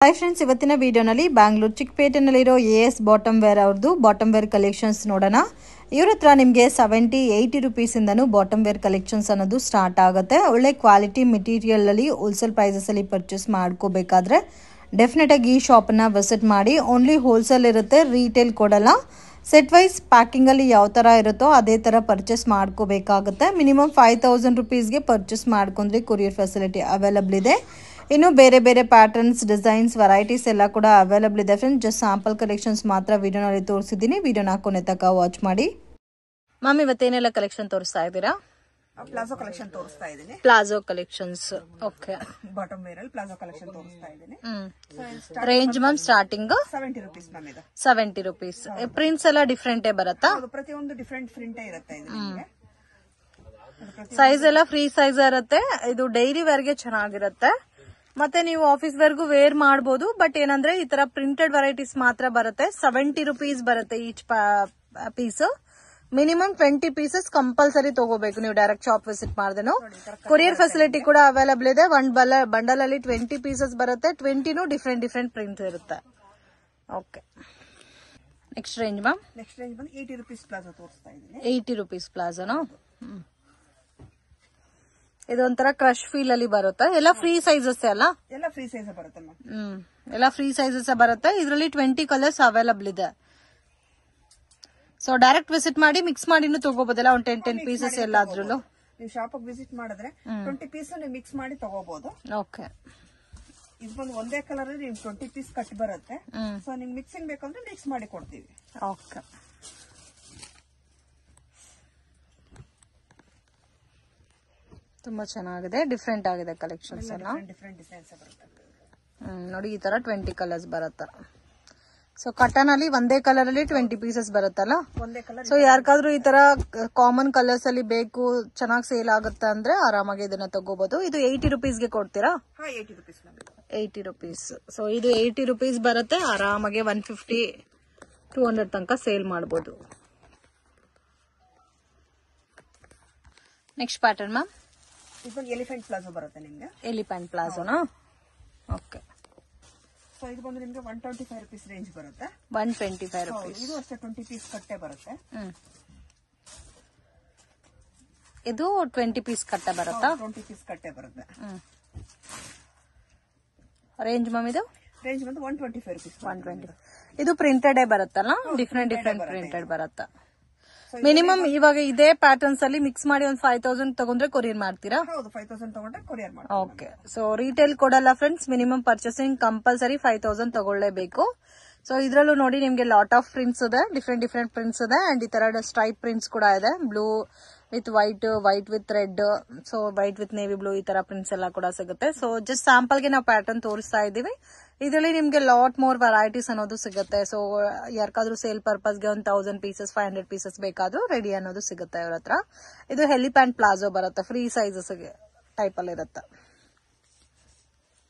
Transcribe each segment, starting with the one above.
Hi friends, ಇವತ್ತಿನ ವಿಡಿಯೋನಲ್ಲಿ Bangalore ಚಿಕ್ಕಪೇಟೆನಲ್ಲಿರೋ AS bottom wear ಅವ್ರದ್ದು ಬಾಟಮ್ ವೇರ್ ಕಲೆಕ್ಷನ್ಸ್ ನೋಡೋಣ. ಇವ್ರ ಹತ್ರ ನಿಮಗೆ 70-80 ರುಪೀಸಿಂದನೂ ಬಾಟಮ್ ವೇರ್ ಕಲೆಕ್ಷನ್ಸ್ ಅನ್ನೋದು ಸ್ಟಾರ್ಟ್ ಆಗುತ್ತೆ. ಒಳ್ಳೆ ಕ್ವಾಲಿಟಿ ಮೆಟೀರಿಯಲ್ ಅಲ್ಲಿ ಹೋಲ್ಸೇಲ್ ಪ್ರೈಸಸ್ ಅಲ್ಲಿ ಪರ್ಚೇಸ್ ಮಾಡ್ಕೋಬೇಕಾದ್ರೆ ಡೆಫಿನೆಟ್ ಆಗಿ ಈ ಶಾಪನ್ನ ವಿಸಿಟ್ ಮಾಡಿ. ಓನ್ಲಿ ಹೋಲ್ಸೇಲ್ ಇರುತ್ತೆ, ರೀಟೇಲ್ ಕೊಡಲ್ಲ. ಸೆಟ್ ವೈಸ್ ಪ್ಯಾಕಿಂಗ್ ಅಲ್ಲಿ ಯಾವ ತರ ಇರುತ್ತೋ ಅದೇ ತರ ಪರ್ಚೇಸ್ ಮಾಡ್ಕೋಬೇಕಾಗುತ್ತೆ. ಮಿನಿಮಮ್ 5000 ರುಪೀಸ್ಗೆ ಪರ್ಚೇಸ್ ಮಾಡ್ಕೊಂಡ್ರೆ ಕೊರಿಯರ್ ಫೆಸಿಲಿಟಿ ಅವೈಲಬಲ್ ಇದೆ. ಇನ್ನು ಬೇರೆ ಬೇರೆ ಪ್ಯಾಟರ್ನ್ಸ್, ಡಿಸೈನ್ಸ್, ವೆರೈಟೀಸ್ ಎಲ್ಲ ಕೂಡ ಅವೈಲಬಲ್ ಇದೆ ಫ್ರೆಂಡ್ಸ್. ಜಸ್ಟ್ ಸ್ಯಾಂಪಲ್ ಕಲೆಕ್ಷನ್ಸ್ ಮಾತ್ರ ವಿಡಿಯೋನಲ್ಲಿ ತೋರಿಸಿದ್ದೀನಿ. ವಿಡಿಯೋನ ಕೊನೆ ತನಕ ವಾಚ್ ಮಾಡಿ. ಮ್ಯಾಮ್, ಇವತ್ತೇನೆಲ್ಲ ಕಲೆಕ್ಷನ್ ತೋರಿಸ್ತಾ ಇದ್ದೀರಾ? ಪ್ಲಾಜೋ ಕಲೆಕ್ಷನ್ ತೋರಿಸ್ತಾ ಇದ್ದೀನಿ. Palazzo collections. Okay, bottom wear ಅಲ್ಲಿ ಪ್ಲಾಜೋ ಕಲೆಕ್ಷನ್ ತೋರಿಸ್ತಾ ಇದ್ದೀನಿ. Range ma'am starting 70 rupees ma'am. ಇದು 70 ರುಪೀಸ್. ಪ್ರಿಂಟ್ಸ್ ಎಲ್ಲ ಡಿಫ್ರೆಂಟೇ ಬರುತ್ತಾ? ಪ್ರತಿಯೊಂದು ಡಿಫ್ರೆಂಟ್ ಪ್ರಿಂಟೇ ಇರುತ್ತೆ. ಇದು ಸೈಜ್ ಎಲ್ಲ ಫ್ರೀ ಸೈಜ್ ಇರುತ್ತೆ. ಇದು ಡೈಲಿ ವೇರ್ಗೆ ಚೆನ್ನಾಗಿರುತ್ತೆ. ಮತ್ತೆ ನೀವು ಆಫೀಸ್ ವರ್ಗೂ ವೇರ್ ಮಾಡಬಹುದು. ಬಟ್ ಏನಂದ್ರೆ ಈ ತರ ಪ್ರಿಂಟೆಡ್ ವೆರೈಟೀಸ್ ಮಾತ್ರ ಬರುತ್ತೆ. 70 ರುಪೀಸ್ ಬರುತ್ತೆ each piece. Minimum 20 pieces compulsory ತಗೋಬೇಕು ನೀವು ಡೈರೆಕ್ಟ್ ಶಾಪ್ ವಿಸಿಟ್ ಮಾಡಿದೆನು. ಕೊರಿಯರ್ ಫೆಸಿಲಿಟಿ ಕೂಡ ಅವೈಲಬಲ್ ಇದೆ. ಒಂದ್ ಬಂಡಲ್ ಅಲ್ಲಿ 20 ಪೀಸಸ್ ಬರುತ್ತೆ. 20ನೂ ಡಿಫ್ರೆಂಟ್ ಪ್ರಿಂಟ್ ಇರುತ್ತೆ. Okay, next range ma'am. Next range ಬಂದು 80 ರುಪೀಸ್ ಪ್ಲಾಜೋ ತೋರಿಸ್ತಾ ಇದ್ದೀನಿ. 80 ರುಪೀಸ್ ಪ್ಲಾಜೋನಾ? ಇದೊಂಥರ ಕ್ರಶ್ ಫೀಲ್ ಅಲ್ಲಿ ಬರುತ್ತೆ. ಎಲ್ಲ ಫ್ರೀ ಸೈಜಸ್ ಅಲ್ಲ? ಎಲ್ಲ ಫ್ರೀ ಸೈಜ್ ಬರುತ್ತೆ ಮ್ಯಾಮ್. ಎಲ್ಲ ಫ್ರೀ ಸೈಜಸ್ ಬರುತ್ತೆ. ಇದರಲ್ಲಿ 20 ಕಲರ್ಸ್ ಅವೈಲಬಲ್ ಇದೆ. ಸೊ ಡೈರೆಕ್ಟ್ ವಿಸಿಟ್ ಮಾಡಿ ಮಿಕ್ಸ್ ಮಾಡಿನೂ ತಗೋಬಹುದಲ್ಲ. ಒಂದು 10 ಪೀಸಸ್ ಎಲ್ಲಾದ್ರೂ ನೀವು ಶಾಪ್ ವಿಸಿಟ್ ಮಾಡಿದ್ರೆ 20 ಪೀಸ್ ನೀವು ಮಿಕ್ಸ್ ಮಾಡಿ ತಗೋಬಹುದು. ಓಕೆ, ಇದು ಬಂದು ಒಂದೇ ಕಲರ್ ನೀವು 20 ಪೀಸ್ ಕಟ್ ಬರುತ್ತೆ. ಸೊ ನಿಮ್ಗೆ ಮಿಕ್ಸಿಂಗ್ ಬೇಕಂದ್ರೆ ಮಿಕ್ಸ್ ಮಾಡಿ ಕೊಡ್ತೀವಿ. ಓಕೆ, ತುಂಬಾ ಚೆನ್ನಾಗಿದೆ. ಡಿಫ್ರೆಂಟ್ ಆಗಿದೆ ಕಲೆಕ್ಷನ್ಸ್ ಎಲ್ಲ. ಡಿಫ್ರೆಂಟ್ ಡಿಸೈನ್ಸ್ ಬರುತ್ತೆ. ನೋಡಿ, ಈ ತರ 20 ಕಲರ್ಸ್ ಬರುತ್ತೆ. ಸೊ ಕಟನ್ ಅಲ್ಲಿ ಒಂದೇ ಕಲರ್ ಅಲ್ಲಿ 20 ಪೀಸಸ್ ಬರುತ್ತಲ್ಲ. ಒಂದೇ ಕಲರ್. ಸೊ ಯಾರಿಗಾದ್ರೂ ಈ ತರ ಕಾಮನ್ ಕಲರ್ಸ್ ಅಲ್ಲಿ ಬೇಕು, ಚೆನ್ನಾಗಿ ಸೇಲ್ ಆಗುತ್ತೆ ಅಂದ್ರೆ ಆರಾಮಾಗಿ ಇದನ್ನ ತಗೋಬಹುದು. ಇದು 80 ರುಪೀಸ್ಗೆ ಕೊಡ್ತೀರಾ? 80 ರುಪೀಸ್. 80 ರುಪೀಸ್. ಸೊ ಇದು 80 ರುಪೀಸ್ ಬರುತ್ತೆ. ಆರಾಮಾಗಿ 150-200 ತನಕ ಸೇಲ್ ಮಾಡಬಹುದು. Next pattern ma'am. ಇದು ಎಲಿಫೆಂಟ್ ಪ್ಲಾಜೋ ಬರುತ್ತೆ ನಿಮ್ಗೆ. ಎಲಿಫೆಂಟ್ ಪ್ಲಾಜೋನಾ? ಓಕೆ. ಸೊ ಇದು ಬಂದು ನಿಮ್ಗೆ 125 ರುಪೀಸ್ ರೇಂಜ್ ಬರುತ್ತೆ. 125 ರುಪೀಸ್. ಇದು ಅಷ್ಟೇ 20 ಪೀಸ್ ಕಟ್ಟೆ ಬರುತ್ತೆ. ಇದು 20 ಪೀಸ್ ಕಟ್ಟೆ ಬರುತ್ತಾ? 20 ಪೀಸ್ ಕಟ್ಟೆ ಬರುತ್ತೆ. ರೇಂಜ್ ಮ್ಯಾಮ್ ಇದು? ರೇಂಜ್ ಬಂದು 125 ರುಪೀಸ್. 125. ಇದು ಪ್ರಿಂಟೆಡ್ ಬರುತ್ತಲ್ಲ? ಡಿಫ್ರೆಂಟ್ ಪ್ರಿಂಟೆಡ್ ಬರುತ್ತಾ? ಮಿನಿಮಮ್ ಇವಾಗ ಇದೇ ಪ್ಯಾಟರ್ನ್ಸ್ ಅಲ್ಲಿ ಮಿಕ್ಸ್ ಮಾಡಿ ಒಂದು 5000 ತಗೊಂಡ್ರೆ ಕೊರಿಯರ್ ಮಾಡ್ತೀರಾ? ಹೌದು, 5000 ತಗೊಂಡ್ರೆ ಕೊರಿಯರ್ ಮಾಡ್ತೀವಿ. ಓಕೆ. ಸೊ ರೀಟೇಲ್ ಕೊಡಲ್ಲ ಫ್ರೆಂಡ್ಸ್. ಮಿನಿಮಮ್ ಪರ್ಚೇಸಿಂಗ್ ಕಂಪಲ್ಸರಿ 5000 ತಗೊಳ್ಳೇಬೇಕು. ಸೊ ಇದ್ರಲ್ಲೂ ನೋಡಿ ನಿಮ್ಗೆ ಲಾಟ್ ಆಫ್ ಪ್ರಿಂಟ್ಸ್ ಇದೆ. ಡಿಫ್ರೆಂಟ್ ಪ್ರಿಂಟ್ಸ್ ಇದೆ. ಅಂಡ್ ಈ ತರ ಸ್ಟ್ರೈಪ್ ಪ್ರಿಂಟ್ಸ್ ಕೂಡ ಇದೆ. Blue with white, white with red, so white with navy blue, ಈ ತರ ಪ್ರಿಂಟ್ಸ್ ಎಲ್ಲ ಕೂಡ ಸಿಗುತ್ತೆ. ಸೊ ಜಸ್ಟ್ ಸ್ಯಾಂಪಲ್ ಗೆ ನಾವು ಪ್ಯಾಟರ್ನ್ ತೋರಿಸ್ತಾ ಇದೀವಿ. ಇದರಲ್ಲಿ ನಿಮ್ಗೆ ಲಾಟ್ ಮೋರ್ ವೆರೈಟೀಸ್ ಅನ್ನೋದು ಸಿಗುತ್ತೆ. ಸೊ ಯಾರಿಗಾದ್ರೂ ಸೇಲ್ ಪರ್ಪಸ್ಗೆ 1000 ಪೀಸಸ್, 500 ಪೀಸಸ್ ಬೇಕಾದ್ರೂ ರೆಡಿ ಅನ್ನೋದು ಸಿಗುತ್ತೆ ಇವ್ರ ಹತ್ರ. ಇದು ಹೆಲಿಪ್ಯಾಂಟ್ ಪ್ಲಾಜೋ ಬರುತ್ತೆ. ಫ್ರೀ ಸೈಜಸ್ ಟೈಪ್ ಅಲ್ಲಿ ಇರುತ್ತೆ.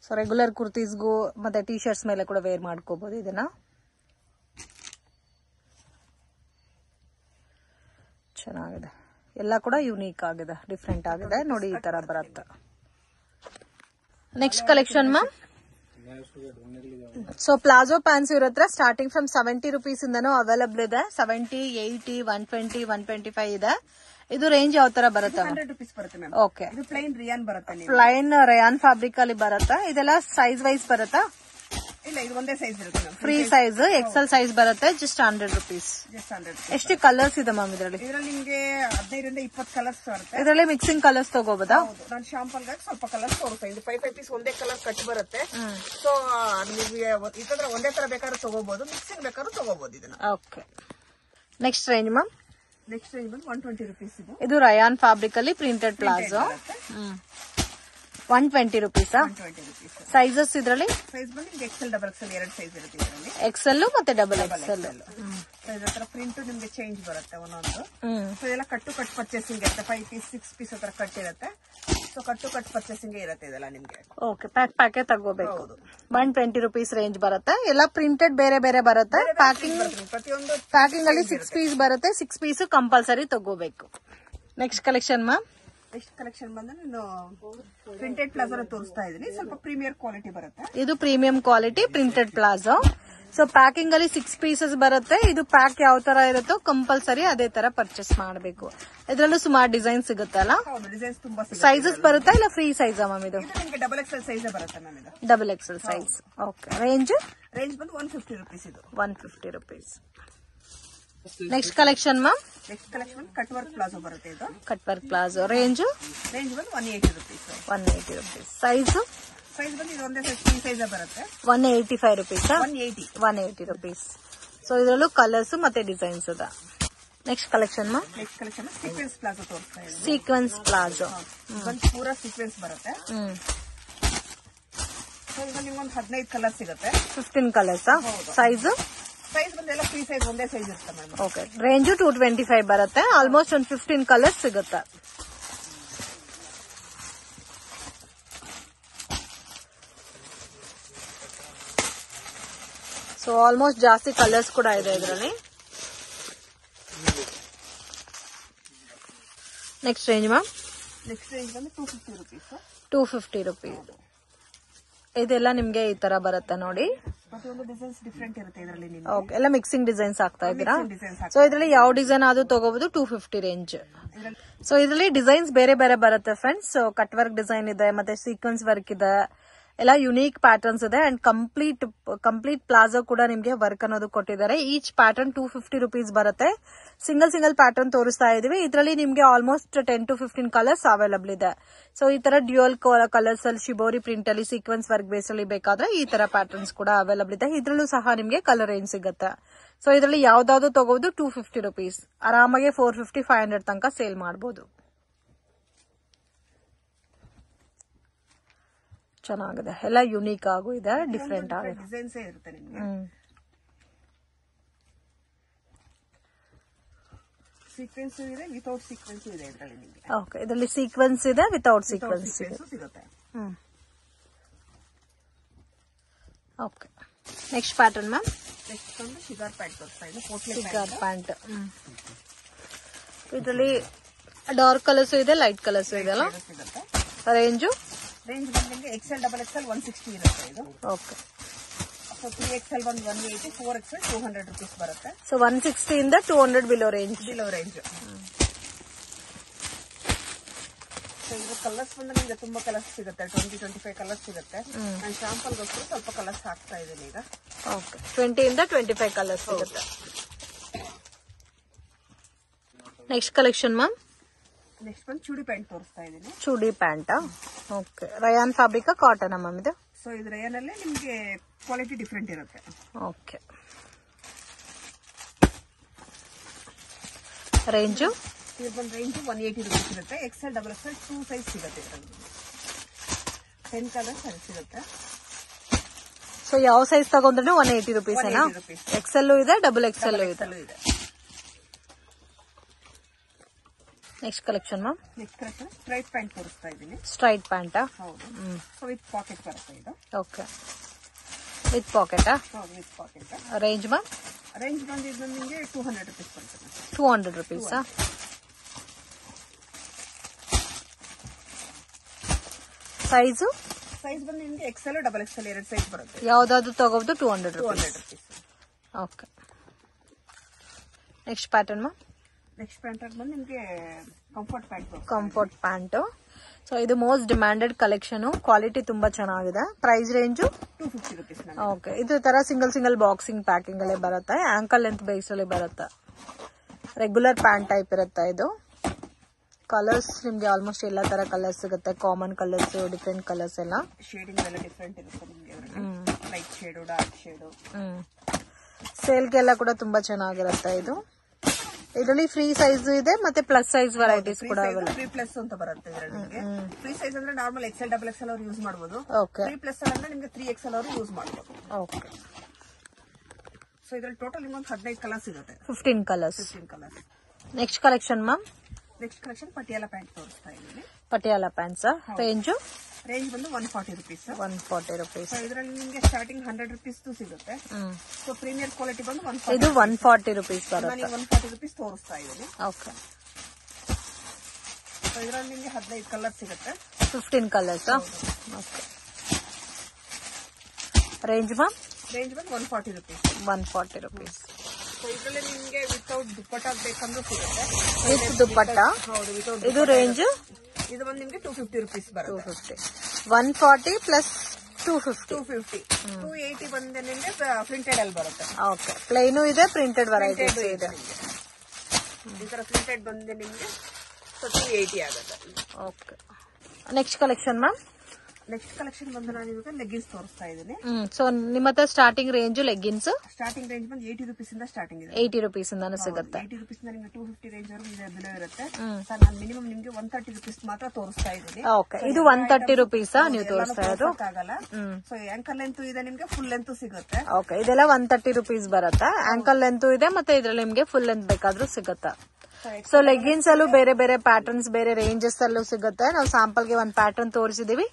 ಸೊ ರೆಗ್ಯುಲರ್ ಕುರ್ತೀಸ್ಗೂ ಮತ್ತೆ ಟಿ ಶರ್ಟ್ಸ್ ಮೇಲೆ ಕೂಡ ವೇರ್ ಮಾಡ್ಕೋಬಹುದು ಇದನ್ನ. ಚೆನ್ನಾಗಿದೆ. ಎಲ್ಲ ಕೂಡ ಯುನೀಕ್ ಆಗಿದೆ, ಡಿಫ್ರೆಂಟ್ ಆಗಿದೆ. ನೋಡಿ, ಈ ತರ ಬರುತ್ತೆ. Next collection ma'am. So palazzo pants ಇವ್ರ ಹತ್ರ ಸ್ಟಾರ್ಟಿಂಗ್ ಫ್ರಮ್ 70 ರುಪೀಸ್ ಇಂದನೂ ಅವೈಲಬಲ್ ಇದೆ. 70, 80, 120, 125 ಇದೆ. ಇದು ರೇಂಜ್ ಯಾವ ತರ ಬರುತ್ತೆ? 100 ರುಪೀಸ್ ಬರುತ್ತೆ ಮ್ಯಾಮ್. ಓಕೆ. ಇದು ಪ್ಲೈನ್ ರಿಯಾನ್ ಬರುತ್ತೆ. ಪ್ಲೈನ್ ರೇಯಾನ್ ಫ್ಯಾಬ್ರಿಕ್ ಅಲ್ಲಿ ಬರುತ್ತೆ. ಇದೆಲ್ಲ ಸೈಜ್ ವೈಸ್ ಬರುತ್ತಾ? ಇಲ್ಲ, ಇದು ಒಂದೇ ಸೈಜ್ ಇರುತ್ತೆ ma'am. Free size XL size ಬರುತ್ತೆ. Just 100 rupees. ಜಸ್ಟ್ 100. ಎಷ್ಟು ಕಲರ್ಸ್ ಇದೆ ಮ್ಯಾಮ್ ಇದರಲ್ಲಿ? ಇದರಲ್ಲಿ ನಿಮ್ಗೆ 15 20 ಕಲರ್ಸ್ ಬರುತ್ತೆ. ಇದರಲ್ಲಿ ಮಿಕ್ಸಿಂಗ್ ಕಲರ್ಸ್ ತಗೋಬಹುದಾ? ಹೌದು, ನಾನು ಶಾಂಪಲ್ ಗಾಗಿ ಸ್ವಲ್ಪ ಕಲರ್ಸ್ ತೋರಿಸ್ತೀನಿ. ಇದು 5 ಪೀಸ್ ಒಂದೇ ಕಲರ್ ಕಟ್ ಬರುತ್ತೆ. ಸೊ ನಿಮ್ಗೆ ಇದ್ರ ಒಂದೇ ತರ ಬೇಕಾದ್ರೂ ತಗೋಬಹುದು, ಮಿಕ್ಸಿಂಗ್ ಬೇಕಾದ್ರೂ ತಗೋಬಹುದು ಇದನ್ನ. Okay. Next range ma'am. Next range ಬಂದು 120 ರುಪೀಸ್. ಇದು ರಯಾನ್ ಫ್ಯಾಬ್ರಿಕ್ ಅಲ್ಲಿ ಪ್ರಿಂಟೆಡ್ ಪ್ಲಾಜೋ. 120 ರುಪೀಸಾ? 120 ರುಪೀಸ್. ಸೈಜಸ್ ಇದರಲ್ಲಿ? ಸೈಜ್ ಬಂದು ನಿಮ್ಗೆ ಎಕ್ಸೆಲ್, ಡಬಲ್ ಎಕ್ಸೆಲ್ 2 ಸೈಜ್ ಇರುತ್ತೆ ಇದರಲ್ಲಿ. ಎಕ್ಸೆಲ್ ಮತ್ತೆ ಡಬಲ್ ಎಕ್ಸೆಲ್. ಇದರ ಪ್ರಿಂಟ್ ನಿಮ್ಗೆ ಚೇಂಜ್ ಬರುತ್ತೆ ಒಂದೊಂದು. ಸೊ ಇದೆಲ್ಲ ಕಟ್ಟು ಪರ್ಚೇಸಿಂಗ್ ಇರುತ್ತೆ. 5 ಪೀಸ್ 6 ಪೀಸ್ ಹತ್ರ ಕಟ್ ಇರುತ್ತೆ. ಸೊ ಕಟ್ಟು ಪರ್ಚೇಸಿಂಗ್ ಇರುತ್ತೆ ಇದೆಲ್ಲ ನಿಮ್ಗೆ. ಓಕೆ, ಪ್ಯಾಕೆ ತಗೋಬೇಕು. 120 ರುಪೀಸ್ ರೇಂಜ್ ಬರುತ್ತೆ. ಎಲ್ಲ ಪ್ರಿಂಟೆಡ್ ಬೇರೆ ಬೇರೆ ಬರುತ್ತೆ. ಪ್ರತಿಯೊಂದು ಪ್ಯಾಕಿಂಗ್ ಅಲ್ಲಿ 6 ಪೀಸ್ ಬರುತ್ತೆ. 6 ಪೀಸ್ ಕಂಪಲ್ಸರಿ ತಗೋಬೇಕು. Next collection ma'am. Next collection ಬಂದ್ರೆ ನಾನು ಪ್ರಿಂಟೆಡ್ ಪ್ಲಾಜೋ ತೋರಿಸ್ತಾ ಇದೀನಿ. ಸ್ವಲ್ಪ ಪ್ರೀಮಿಯರ್ ಕ್ವಾಲಿಟಿ ಬರುತ್ತೆ. ಇದು premium quality printed palazzo. So packing ಅಲ್ಲಿ 6 ಪೀಸಸ್ ಬರುತ್ತೆ. ಇದು ಪ್ಯಾಕ್ ಯಾವ ತರ ಇರುತ್ತೋ ಕಂಪಲ್ಸರಿ ಅದೇ ತರ ಪರ್ಚೇಸ್ ಮಾಡಬೇಕು. ಇದರಲ್ಲೂ ಸುಮಾರು ಡಿಸೈನ್ ಸಿಗುತ್ತಲ್ಲ. ಡಿಸೈನ್ಸ್ ತುಂಬಾ ಸೈಜಸ್ ಬರುತ್ತಾ ಇಲ್ಲ ಫ್ರೀ ಸೈಜ್ ಮ್ಯಾಮ್? ಇದು ನಿಮಗೆ ಡಬಲ್ ಎಕ್ಸೆಲ್ ಸೈಜ್ ಬರುತ್ತೆ ಮ್ಯಾಮ್. ಇದು double XL size. Okay. Range ಬಂದು 150 rupees. ಇದು 150 rupees. Next collection ma'am. Next collection cut work palazzo ಬರುತ್ತೆ. ಇದು ಕಟ್ ವರ್ಕ್ ಪ್ಲಾಜೋ. ರೇಂಜ್ ಬಂದು 180 rupees. 180 rupees. ಸೈಜ್ ಬಂದು ಇದು ಒಂದೇ ಸೈಜ್ ಸೈಜ್ ಬರುತ್ತೆ. 185 rupees. 180 rupees. ಸೊ ಇದರಲ್ಲೂ ಕಲರ್ಸ್ ಮತ್ತೆ ಡಿಸೈನ್ಸ್ ಅದ. Next collection ma'am. Next collection sequence palazzo ತೋರಿಸ್ತಾ ಇದೆ. ಸೀಕ್ವೆನ್ಸ್ ಪ್ಲಾಜೋ ಪೂರಾ ಸೀಕ್ವೆನ್ಸ್ ಬರುತ್ತೆ. ಸೊ ಇದರಲ್ಲಿ ನಿಮ್ಗೆ ಒಂದು 15 ಕಲರ್ ಸಿಗುತ್ತೆ. 15 ಕಲರ್ಸ್. ಸೈಜ್ ಬಂದು ಎಲ್ಲ ಫ್ರೀ ಸೈಜ್ ಒಂದೇ ಸೈಜ್ ಇರುತ್ತೆ ಮ್ಯಾಮ್. ಓಕೆ. ರೇಂಜ್ 225 ಬರುತ್ತೆ. ಆಲ್ಮೋಸ್ಟ್ ಒಂದು 15 ಕಲರ್ಸ್ ಸಿಗುತ್ತೆ. ಸೊ ಆಲ್ಮೋಸ್ಟ್ ಜಾಸ್ತಿ ಕಲರ್ಸ್ ಕೂಡ ಇದೆ ಇದರಲ್ಲಿ. Next range ma'am. Next range ಬಂದು 250 rupees. 250 rupees. ಇದೆಲ್ಲ ನಿಮ್ಗೆ ಈ ತರ ಬರುತ್ತೆ ನೋಡಿ. ಪ್ರತಿಯೊಂದು ಡಿಸೈನ್ಸ್ ಡಿಫರೆಂಟ್ ಇರುತ್ತೆ ಇದರಲ್ಲಿ. ಓಕೆ. ಎಲ್ಲ ಮಿಕ್ಸಿಂಗ್ ಡಿಸೈನ್ಸ್ ಆಗ್ತಾ ಇದ್ದೀರಾ? ಸೊ ಇದರಲ್ಲಿ ಯಾವ ಡಿಸೈನ್ ಆದ್ರೂ ತಗೋಬಹುದು. 250 ರೇಂಜ್. ಸೊ ಇದರಲ್ಲಿ ಡಿಸೈನ್ಸ್ ಬೇರೆ ಬೇರೆ ಬರುತ್ತೆ friends. So cut work design ಇದೆ, ಮತ್ತೆ ಸೀಕ್ವೆನ್ಸ್ ವರ್ಕ್ ಇದೆ, ಎಲ್ಲ ಯುನೀಕ್ ಪ್ಯಾಟರ್ನ್ಸ್ ಇದೆ. ಅಂಡ್ ಕಂಪ್ಲೀಟ್ ಪ್ಲಾಜೋ ಕೂಡ ನಿಮ್ಗೆ ವರ್ಕ್ ಅನ್ನೋದು ಕೊಟ್ಟಿದ್ದಾರೆ. ಈಚ್ ಪ್ಯಾಟರ್ನ್ 250 rupees ಬರುತ್ತೆ. ಸಿಂಗಲ್ ಪ್ಯಾಟರ್ನ್ ತೋರಿಸ್ತಾ ಇದೀವಿ. ಇದರಲ್ಲಿ ನಿಮ್ಗೆ ಆಲ್ಮೋಸ್ಟ್ 10 to 15 ಕಲರ್ಸ್ ಅವೈಲಬಲ್ ಇದೆ. ಸೊ ಈ ತರ ಡ್ಯೂಯಲ್ ಕಲರ್ಸ್ ಅಲ್ಲಿ ಶಿಬೋರಿ ಪ್ರಿಂಟ್ ಅಲ್ಲಿ ಸೀಕ್ವೆನ್ಸ್ ವರ್ಕ್ ಬೇಸ್ ಅಲ್ಲಿ ಬೇಕಾದ್ರೆ ಈ ತರ ಪ್ಯಾಟರ್ನ್ಸ್ ಕೂಡ ಅವೈಲಬಲ್ ಇದೆ. ಇದ್ರಲ್ಲೂ ಸಹ ನಿಮ್ಗೆ ಕಲರ್ ರೇಂಜ್ ಸಿಗುತ್ತೆ. ಸೊ ಇದರಲ್ಲಿ ಯಾವ್ದಾದ್ರು ತಗೋಬಹುದು 250 rupees. ಆರಾಮಾಗಿ 450, 500 ತನಕ ಸೇಲ್ ಮಾಡಬಹುದು. ಚೆನ್ನಾಗಿದೆ. ಎಲ್ಲ ಯುನೀಕ್ ಆಗು ಇದೆ, ಡಿಫ್ರೆಂಟ್ ಆಗಿದೆ. ಡಿಸೈನ್ಸ್ ಇರುತ್ತೆ ನಿಮಗೆ. ಸೀಕ್ವೆನ್ಸ್ ಇದೆ, ವಿತೌಟ್ ಸೀಕ್ವೆನ್ಸ್ ಇದೆ ಇದರಲ್ಲಿ ನಿಮಗೆ. ಓಕೆ. ಇದರಲ್ಲಿ ಸೀಕ್ವೆನ್ಸ್ ಇದೆ, ವಿತೌಟ್ ಸೀಕ್ವೆನ್ಸ್ ಸಿಗುತ್ತೆ. Okay. Next pattern ma'am. Next ಒಂದು ಶಿಗಾರ್ ಪ್ಯಾಂಟ್ ತೋರಿಸ್ತಾ ಇದೆ. ಶಿಗಾರ್ ಪ್ಯಾಂಟ್. ಇದರಲ್ಲಿ ಡಾರ್ಕ್ ಕಲರ್ಸ್ ಇದೆ, ಲೈಟ್ ಕಲರ್ಸ್ ಇದೆ ಅಲ್ಲ. ರೇಂಜ್ ಬಂದು ನಿಮಗೆ XL, XXL 160 ಇರುತ್ತೆ ಇದು. ಓಕೆ. ಸೊ 3XL ಬಂದು 180, 4XL 200 rupees ಬರುತ್ತೆ. ಸೊ 160 ಇಂದ 200 ಬಿಲೋ ರೇಂಜ್. ಸೊ ಇದು ಕಲರ್ಸ್ ಬಂದು ನಿಮಗೆ ತುಂಬಾ ಕಲರ್ಸ್ ಸಿಗುತ್ತೆ. 20-25 ಕಲರ್ಸ್ ಸಿಗುತ್ತೆ. ನಾನು ಶಾಂಪಲ್ ಗೋಸ್ಕರ ಸ್ವಲ್ಪ ಕಲರ್ಸ್ ಹಾಕ್ತಾ ಇದ್ದೀನಿ ಈಗ. ಓಕೆ. 20 ಇಂದ 25 ಕಲರ್ಸ್ ಸಿಗುತ್ತೆ. Next collection ma'am. ನೆಕ್ಸ್ಟ್ ಬಂದು ಚೂಡಿ ಪ್ಯಾಂಟ್ ತೋರಿಸ್ತಾ ಇದ್ದೀನಿ. Chudi pant. Okay. Rayon fabric cotton ma'am ಇದು? ಸೊ ಇದು ರಯಾನ್ ಅಲ್ಲೇ ನಿಮಗೆ ಕ್ವಾಲಿಟಿ ಡಿಫ್ರೆಂಟ್ ಇರುತ್ತೆ. ಓಕೆ. ರೇಂಜ್ ಇದು ಬಂದು ರೇಂಜ್ 180 rupees ಇರುತ್ತೆ. XL, XXL 2 ಸೈಜ್ ಸಿಗುತ್ತೆ ಇದರಲ್ಲಿ. 10 ಕಲರ್ಸ್ ಸಿಗುತ್ತೆ. ಸೊ ಯಾವ ಸೈಜ್ ತಗೊಂಡ್ರೆ 180 rupees ಏನಾ? XL ಇದೆ, XXL ಇದೆ. Next collection ma'am. Next collection straight pant ತೋರಿಸ್ತಾ ಇದ್ದೀನಿ. Straight pant. ಹೌದು. ಸೊ ವಿತ್ ಪಾಕೆಟ್ ಬರುತ್ತೆ ಇದು. ಓಕೆ. With pocket. ಹೌದು, with pocket. Range ma'am. Range ಬಂದು ಇದು ನಿಮಗೆ 200 rupees ಬರುತ್ತೆ. 200 rupees. ಸೈಜ್ ಬಂದು ನಿಮಗೆ XL, XXL 2 ಸೈಜ್ ಬರುತ್ತೆ. ಯಾವ್ದಾದ್ರು ತಗೋಬಹುದು 200 rupees. Okay. Next pattern ma'am. Next pant ಬಂದು ನಿಮಗೆ ಕಂಫರ್ಟ್ ಪ್ಯಾಂಟ್. ಸೊ ಇದು ಮೋಸ್ಟ್ ಡಿಮ್ಯಾಂಡೆಡ್ ಕಲೆಕ್ಷನ್. ಕ್ವಾಲಿಟಿ ತುಂಬಾ ಚೆನ್ನಾಗಿದೆ. Price range 250 rupees. ಓಕೆ. ಇದು ತರ ಸಿಂಗಲ್ ಬಾಕ್ಸಿಂಗ್ ಪ್ಯಾಕಿಂಗ್ ಅಲ್ಲೇ ಬರುತ್ತೆ. ಆಂಕಲ್ ಲೆಂತ್ ಬೇಸ್ ಅಲ್ಲಿ ಬರುತ್ತೆ. ರೆಗ್ಯುಲರ್ ಪ್ಯಾಂಟ್ ಟೈಪ್ ಇರುತ್ತೆ ಇದು. ಕಲರ್ಸ್ ನಿಮ್ಗೆ ಆಲ್ಮೋಸ್ಟ್ ಎಲ್ಲ ತರ ಕಲರ್ಸ್ ಸಿಗುತ್ತೆ. ಕಾಮನ್ ಕಲರ್ಸ್, ಡಿಫ್ರೆಂಟ್ ಕಲರ್ಸ್ ಎಲ್ಲ. ಶೇಡಿಂಗ್ ಎಲ್ಲ ಡಿಫ್ರೆಂಟ್ ಇರುತ್ತೆ ನಿಮಗೆ. Light shade, dark shade. ಸೇಲ್ಗೆಲ್ಲ ಕೂಡ ತುಂಬಾ ಚೆನ್ನಾಗಿರುತ್ತೆ ಇದು. ಇದರಲ್ಲಿ ಫ್ರೀ ಸೈಜ್ ಇದೆ, ಮತ್ತೆ ಪ್ಲಸ್ ಸೈಜ್ ವೆರೈಟೀಸ್ ಕೂಡ ಅವೈಲೇಬಲ್. ಫ್ರೀ ಪ್ಲಸ್ ಅಂತ ಬರುತ್ತೆ ಇದರಲ್ಲಿ ನಿಮಗೆ. ಫ್ರೀ ಸೈಜ್ ಅಂದ್ರೆ ನಾರ್ಮಲ್ XL, XXL ಅವರು ಯೂಸ್ ಮಾಡಬಹುದು. ಓಕೆ. ಫ್ರೀ ಪ್ಲಸ್ ಅಂದ್ರೆ ನಿಮಗೆ 3XL ಅವರು ಯೂಸ್ ಮಾಡಬಹುದು. ಓಕೆ. ಸೊ ಇದರಲ್ಲಿ ಟೋಟಲ್ ನಿಮಗೆ 15 ಕಲರ್ಸ್ ಸಿಗುತ್ತೆ. 15 colours. Next collection ma'am. Next collection Patiala pant ತೋರಿಸ್ತಾ ಇದ್ದೀನಿ. ಪಟಿಯಾಲ ಪ್ಯಾಂಟ್ಸ್. ರೇಂಜ್ ಬಂದು 140 rupees. 140 rupees. ಇದರಲ್ಲಿ ನಿಮಗೆ ಸ್ಟಾರ್ಟಿಂಗ್ 100 rupees ಸಿಗುತ್ತೆ. ಸೊ ಪ್ರೀಮಿಯರ್ ಕ್ವಾಲಿಟಿ ಬಂದು 140. ಇದು 140 rupees ಬರುತ್ತೆ. ನಾನು 140 rupees ತೋರಿಸ್ತಾ ಇದ್ದೀನಿ. ಓಕೆ. ಇದರಲ್ಲಿ ನಿಮ್ಗೆ 15 ಕಲರ್ ಸಿಗುತ್ತೆ. 15 colours. Okay. Range ma'am? Range ಬಂದು 140 ರುಪೀಸ್. 140 ರುಪೀಸ್. ಸೊ ಇದರಲ್ಲಿ ನಿಮ್ಗೆ ವಿತೌಟ್ ದುಪ್ಪಟ್ಟ ಬೇಕಂದ್ರೂ ಸಿಗುತ್ತೆ. ವಿತ್ ದುಪ್ಪಟ್ಟ. ಹೌದು, ವಿತೌಟ್. ಇದು ರೇಂಜ್? ಇದು ಬಂದು ನಿಮ್ಗೆ 250 ರುಪೀಸ್ ಬರುತ್ತೆ. 250. 140 ಪ್ಲಸ್ 250. 280 ಬಂದು ನಿಮ್ಗೆ ಪ್ರಿಂಟೆಡ್ ಅಲ್ಲಿ ಬರುತ್ತೆ. ಓಕೆ. ಪ್ಲೇನು ಇದೆ, ಪ್ರಿಂಟೆಡ್ ವೆರೈಟೀಸ್ ಇದೆ. ಈ ತರ ಪ್ರಿಂಟೆಡ್ ಬಂದು ನಿಮ್ಗೆ 280 ಆಗುತ್ತೆ. Okay. Next collection ma'am? Next collection ಬಂದು ನಾನು ಇವಾಗ ಲೆಗ್ಗಿನ್ಸ್ ತೋರಿಸ್ತಾ ಇದ್ದೀನಿ. ಸೊ ನಿಮ್ಮ ಹತ್ರ starting range leggings? Starting range ಬಂದು 80 ರುಪೀಸ್ ಇಂದ ಸ್ಟಾರ್ಟಿಂಗ್ ಇದೆ. 80 ರುಪೀಸ್ ಇಂದಾನು ಸಿಗುತ್ತೆ. 80 ರುಪೀಸ್ ನಿಮ್ಗೆ 250 ರೇಂಜ್ ವರೆಗೂ ಇದೆ ಬೆಲೆ ಇರುತ್ತೆ. ಸರ್ ನಾನು ಮಿನಿಮಮ್ ನಿಮ್ಗೆ 130 ರುಪೀಸ್ ಮಾತ್ರ ತೋರಿಸ್ತಾ ಇದ್ದೀನಿ. ಓಕೆ. ಇದು 130 ರುಪೀಸ್ ನೀವು ತೋರಿಸ್ತಾ ಇರೋದು? ಆಗಲ್ಲ. ಸೊ ಆಂಕಲ್ ಲೆಂತ್ ಇದೆ, ನಿಮ್ಗೆ ಫುಲ್ ಲೆಂತ್ ಸಿಗುತ್ತೆ. ಓಕೆ. ಇದೆಲ್ಲ 130 ರುಪೀಸ್ ಬರುತ್ತೆ. ಆಂಕಲ್ ಲೆಂತ್ ಇದೆ, ಮತ್ತೆ ಇದ್ರಲ್ಲಿ ನಿಮ್ಗೆ ಫುಲ್ ಲೆಂತ್ ಬೇಕಾದ್ರೂ ಸಿಗುತ್ತೆ. ಸೊ ಲೆಗ್ಗಿನ್ಸ್ ಅಲ್ಲೂ ಬೇರೆ ಬೇರೆ ಪ್ಯಾಟರ್ನ್ಸ್, ಬೇರೆ ರೇಂಜಸ್ ಅಲ್ಲೂ ಸಿಗುತ್ತೆ. ನಾವು ಸ್ಯಾಂಪಲ್ ಗೆ ಒಂದು ಪ್ಯಾಟರ್ನ್ ತೋರಿಸಿದೀವಿ.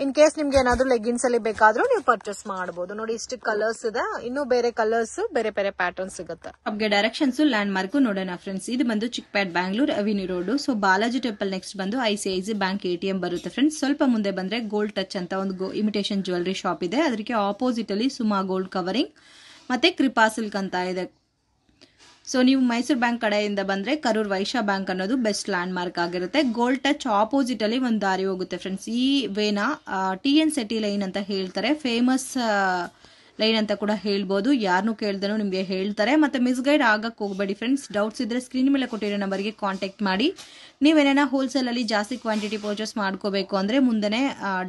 ಇನ್ ಕೇಸ್ ನಿಮ್ಗೆ ಏನಾದ್ರು ಲೆಗ್ಗಿನ್ಸ್ ಅಲ್ಲಿ ಬೇಕಾದ್ರೂ ನೀವು ಪರ್ಚೇಸ್ ಮಾಡಬಹುದು. ನೋಡಿ, ಇಷ್ಟು ಕಲರ್ಸ್ ಇದೆ, ಇನ್ನೂ ಬೇರೆ ಕಲರ್ಸ್, ಬೇರೆ ಬೇರೆ ಪ್ಯಾಟರ್ನ್ ಸಿಗುತ್ತೆ. ನಮಗೆ ಡೈರೆಕ್ಷನ್ಸ್ ಲ್ಯಾಂಡ್ ಮಾರ್ಕ್ ನೋಡೋಣ ಫ್ರೆಂಡ್ಸ್. ಇದು ಬಂದು Chickpet Bangalore avenue road. So Balaji temple next ಬಂದು ICICI ಬ್ಯಾಂಕ್ ATM ಬರುತ್ತೆ ಫ್ರೆಂಡ್ಸ್. ಸ್ವಲ್ಪ ಮುಂದೆ ಬಂದ್ರೆ ಗೋಲ್ಡ್ ಟಚ್ ಅಂತ ಒಂದು ಇಮಿಟೇಷನ್ ಜ್ಯುವೆಲರಿ ಶಾಪ್ ಇದೆ. ಅದಕ್ಕೆ ಆಪೋಸಿಟ್ ಅಲ್ಲಿ ಸುಮಾ ಗೋಲ್ಡ್ ಕವರಿಂಗ್ ಮತ್ತೆ ಕೃಪಾ ಸಿಲ್ಕ್ ಅಂತ ಇದೆ. ಸೊ ನೀವು ಮೈಸೂರು ಬ್ಯಾಂಕ್ ಕಡೆಯಿಂದ ಬಂದ್ರೆ ಕರೂರ್ ವೈಶ್ಯ ಬ್ಯಾಂಕ್ ಅನ್ನೋದು ಬೆಸ್ಟ್ ಲ್ಯಾಂಡ್ ಮಾರ್ಕ್ ಆಗಿರುತ್ತೆ. ಗೋಲ್ಡ್ ಟಚ್ ಆಪೋಸಿಟ್ ಅಲ್ಲಿ ಒಂದು ದಾರಿ ಹೋಗುತ್ತೆ ಫ್ರೆಂಡ್ಸ್. ಈ ವೇನ TN City ಲೈನ್ ಅಂತ ಹೇಳ್ತಾರೆ. ಫೇಮಸ್ ಲೈನ್ ಅಂತ ಕೂಡ ಹೇಳ್ಬೋದು. ಯಾರನ್ನೂ ಕೇಳ್ದನೂ ನಿಮಗೆ ಹೇಳ್ತಾರೆ. ಮತ್ತೆ ಮಿಸ್ಗೈಡ್ ಆಗಕ್ಕೆ ಹೋಗಬೇಡಿ ಫ್ರೆಂಡ್ಸ್. ಡೌಟ್ಸ್ ಇದ್ರೆ ಸ್ಕ್ರೀನ್ ಮೇಲೆ ಕೊಟ್ಟಿರೋ ನಂಬರ್ಗೆ ಕಾಂಟ್ಯಾಕ್ಟ್ ಮಾಡಿ. ನೀವೇನ ಹೋಲ್ಸೇಲ್ ಅಲ್ಲಿ ಜಾಸ್ತಿ ಕ್ವಾಂಟಿಟಿ ಪರ್ಚೇಸ್ ಮಾಡ್ಕೋಬೇಕು ಅಂದ್ರೆ ಮುಂದೆನೆ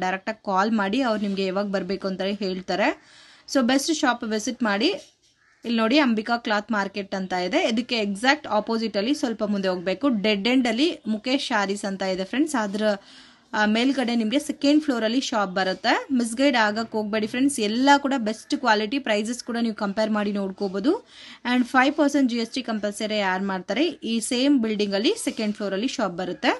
ಡೈರೆಕ್ಟ್ ಆಗಿ ಕಾಲ್ ಮಾಡಿ ಅವ್ರು ನಿಮ್ಗೆ ಯಾವಾಗ ಬರಬೇಕು ಅಂತ ಹೇಳ್ತಾರೆ. ಸೊ ಬೆಸ್ಟ್ ಶಾಪ್ ವಿಸಿಟ್ ಮಾಡಿ. ಇಲ್ಲಿ ನೋಡಿ, ಅಂಬಿಕಾ ಕ್ಲಾತ್ ಮಾರ್ಕೆಟ್ ಅಂತ ಇದೆ. ಇದಕ್ಕೆ ಎಕ್ಸಾಕ್ಟ್ ಆಪೋಸಿಟ್ ಅಲ್ಲಿ ಸ್ವಲ್ಪ ಮುಂದೆ ಹೋಗ್ಬೇಕು. ಡೆಡ್ ಎಂಡ್ ಅಲ್ಲಿ ಮುಖೇಶ್ ಶಾರೀಸ್ ಅಂತ ಇದೆ ಫ್ರೆಂಡ್ಸ್. ಅದ್ರ ಮೇಲ್ಗಡೆ ನಿಮ್ಗೆ ಸೆಕೆಂಡ್ ಫ್ಲೋರ್ ಅಲ್ಲಿ ಶಾಪ್ ಬರುತ್ತೆ. ಮಿಸ್ಗೈಡ್ ಆಗಕ್ಕೆ ಹೋಗ್ಬೇಡಿ ಫ್ರೆಂಡ್ಸ್. ಎಲ್ಲ ಕೂಡ ಬೆಸ್ಟ್ ಕ್ವಾಲಿಟಿ, ಪ್ರೈಸಸ್ ಕೂಡ ನೀವು ಕಂಪೇರ್ ಮಾಡಿ ನೋಡ್ಕೋಬಹುದು. ಅಂಡ್ 5% GST ಕಂಪಲ್ಸರಿ ಆಡ್ ಮಾಡ್ತಾರೆ. ಈ ಸೇಮ್ ಬಿಲ್ಡಿಂಗ್ ಅಲ್ಲಿ ಸೆಕೆಂಡ್ ಫ್ಲೋರ್ ಅಲ್ಲಿ ಶಾಪ್ ಬರುತ್ತೆ.